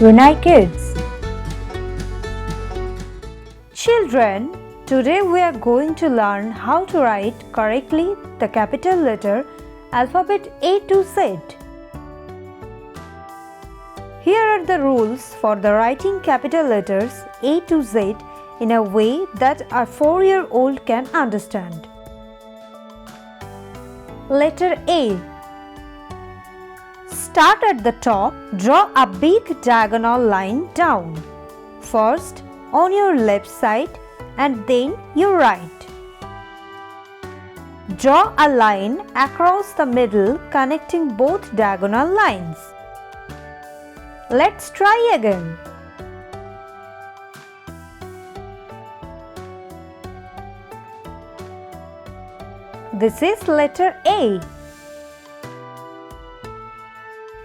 Runaikids. Children, today we are going to learn how to write correctly the capital letter alphabet A to Z. Here are the rules for the writing capital letters A to Z in a way that a 4-year-old can understand. Letter A. Start at the top, draw a big diagonal line down. First on your left side and then your right. Draw a line across the middle connecting both diagonal lines. Let's try again. This is letter A.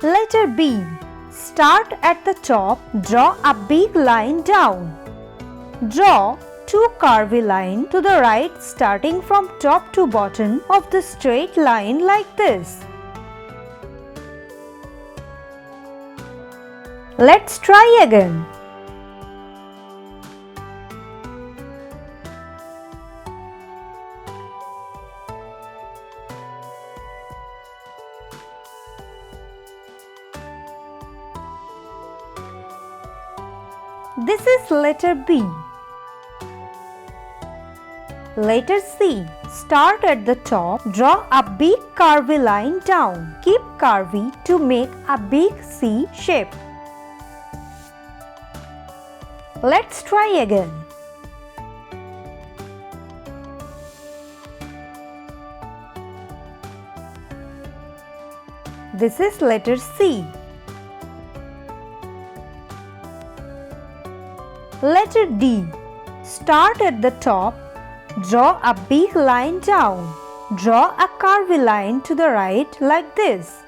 Letter B. Start at the top, draw a big line down. Draw two curvy lines to the right starting from top to bottom of the straight line like this. Let's try again. This is letter B. Letter C. Start at the top, draw a big curvy line down. Keep curvy to make a big C shape. Let's try again. This is letter C. Letter D. Start at the top, draw a big line down. Draw a curvy line to the right like this.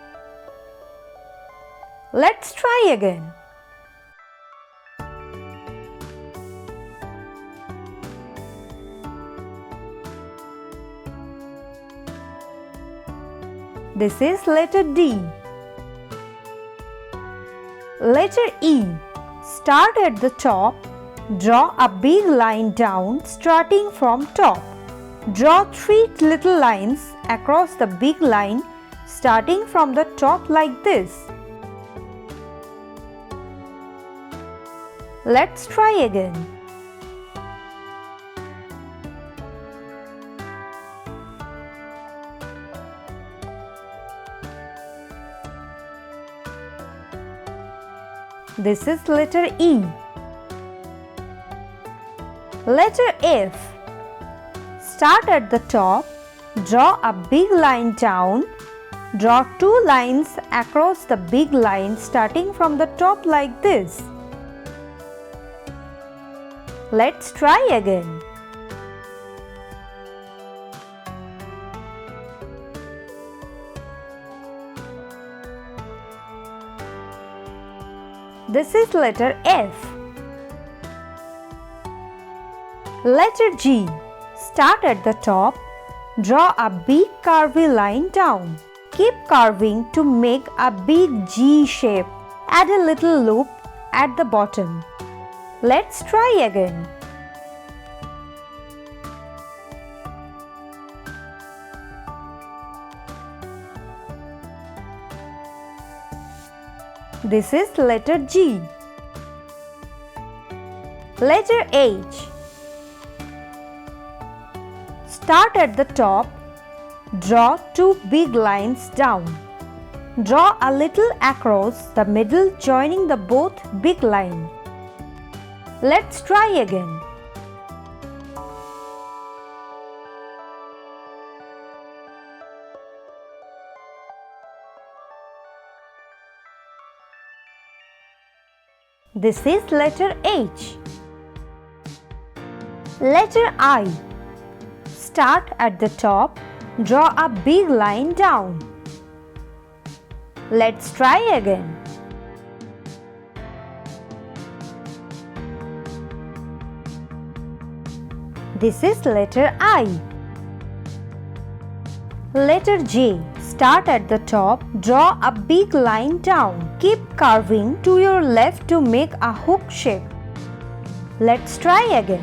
Let's try again. This is letter D. Letter E. Start at the top, draw a big line down starting from top. Draw 3 little lines across the big line starting from the top like this. Let's try again. This is letter E. Letter F. Start at the top, draw a big line down. Draw 2 lines across the big line starting from the top like this. Let's try again. This is letter F. Letter G. Start at the top, draw a big curvy line down. Keep curving to make a big G shape. Add a little loop at the bottom. Let's try again. This is letter G. Letter H. Start at the top, draw 2 big lines down. Draw a little across the middle joining the both big line. Let's try again. This is letter H. Letter I. Start at the top, draw a big line down. Let's try again. This is letter I. Letter J. Start at the top, draw a big line down. Keep carving to your left to make a hook shape. Let's try again.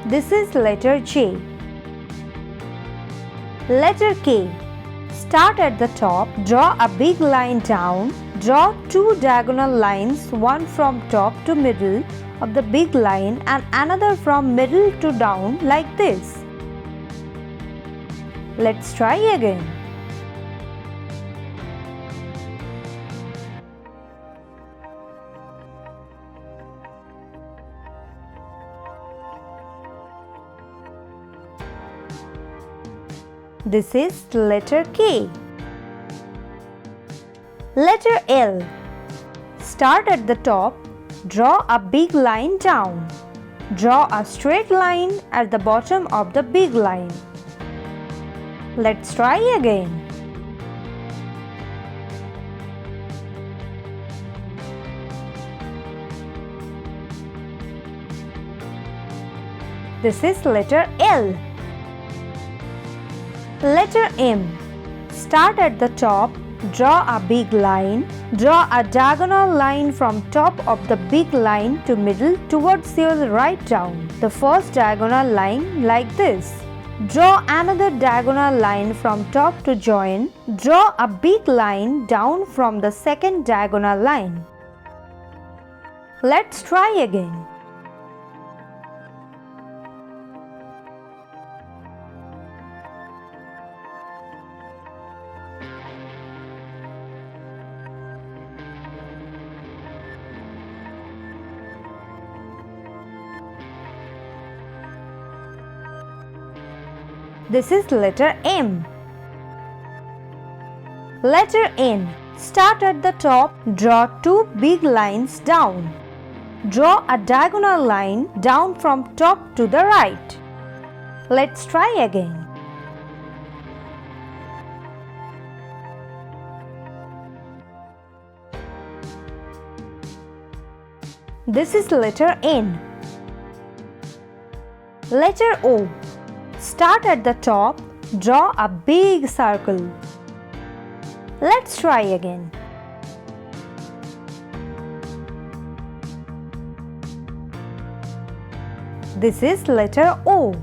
This is letter J. Letter K. Start at the top, draw a big line down. Draw two diagonal lines, one from top to middle of the big line and another from middle to down like this. Let's try again. This is letter K. Letter L. Start at the top, draw a big line down. Draw a straight line at the bottom of the big line. Let's try again. This is letter L. Letter M. Start at the top, draw a big line. Draw a diagonal line from top of the big line to middle towards your right down. The first diagonal line like this. Draw another diagonal line from top to join. Draw a big line down from the second diagonal line. Let's try again. This is letter M. Letter N. Start at the top, draw two big lines down. Draw a diagonal line down from top to the right. Let's try again. This is letter N. Letter O. Start at the top, draw a big circle. Let's try again. This is letter O.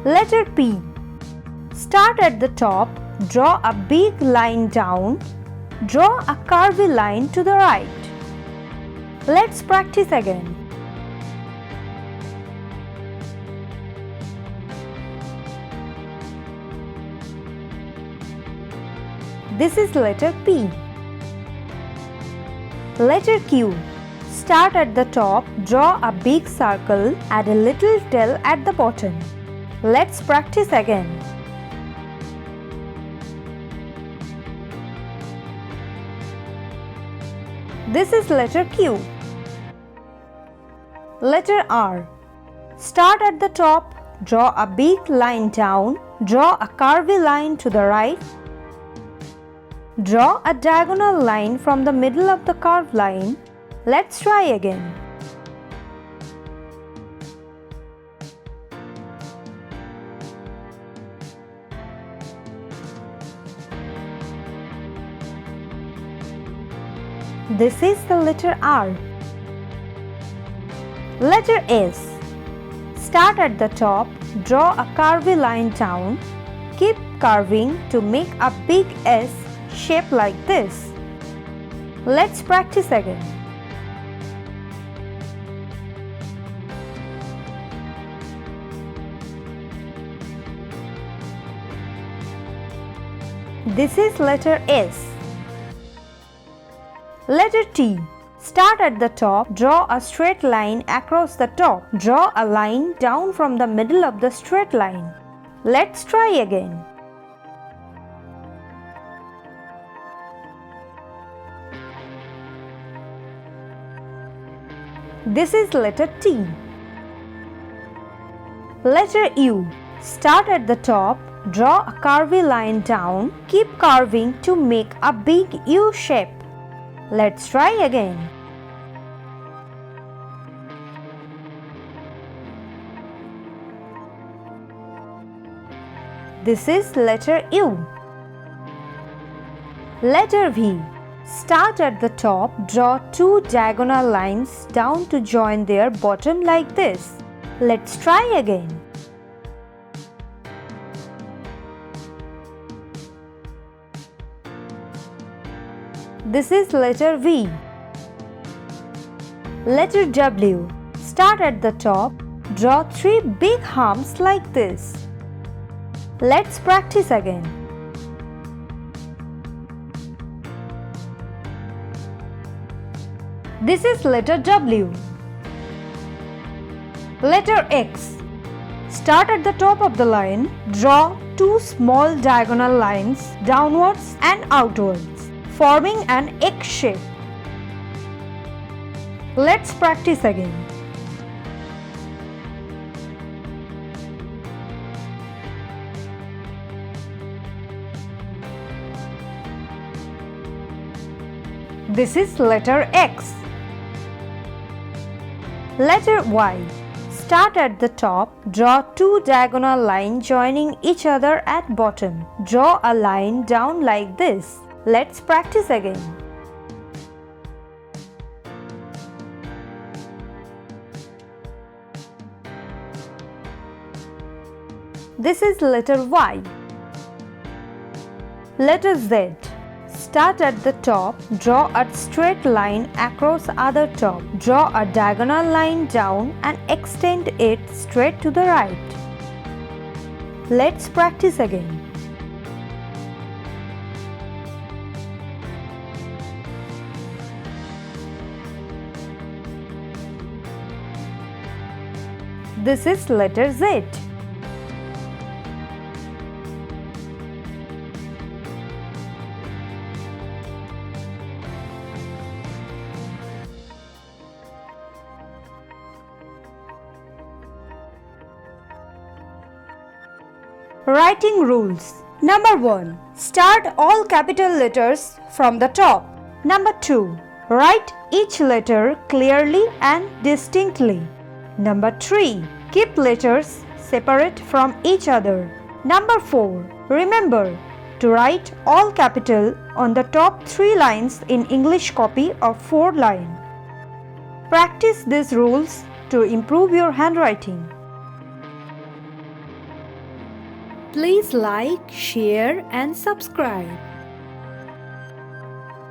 Letter P. Start at the top, draw a big line down. Draw a curvy line to the right. Let's practice again. This is letter P. Letter Q. Start at the top, draw a big circle, add a little tail at the bottom. Let's practice again. This is letter Q. Letter R. Start at the top, draw a big line down, draw a curvy line to the right. Draw a diagonal line from the middle of the curved line. Let's try again. This is the letter R. Letter S. Start at the top, draw a curvy line down. Keep carving to make a big S shape like this. Let's practice again. This is letter S. Letter T. Start at the top, draw a straight line across the top. Draw a line down from the middle of the straight line. Let's try again. This is letter T. Letter U. Start at the top, draw a curvy line down. Keep carving to make a big U shape. Let's try again. This is letter U. Letter V. Start at the top, draw 2 diagonal lines down to join their bottom like this. Let's try again. This is letter V. Letter W. Start at the top, draw 3 big humps like this. Let's practice again. This is letter W. Letter X. Start at the top of the line, draw 2 small diagonal lines downwards and outwards, forming an X shape. Let's practice again. This is letter X. Letter Y. Start at the top, draw 2 diagonal lines joining each other at bottom. Draw a line down like this. Let's practice again. This is letter Y. Letter Z. Start at the top, draw a straight line across other top. Draw a diagonal line down and extend it straight to the right. Let's practice again. This is letter Z. Writing rules. Number 1. Start all capital letters from the top. Number 2. Write each letter clearly and distinctly. Number 3. Keep letters separate from each other. Number 4. Remember to write all capital on the top 3 lines in English copy of 4 lines. Practice these rules to improve your handwriting. Please like, share and subscribe.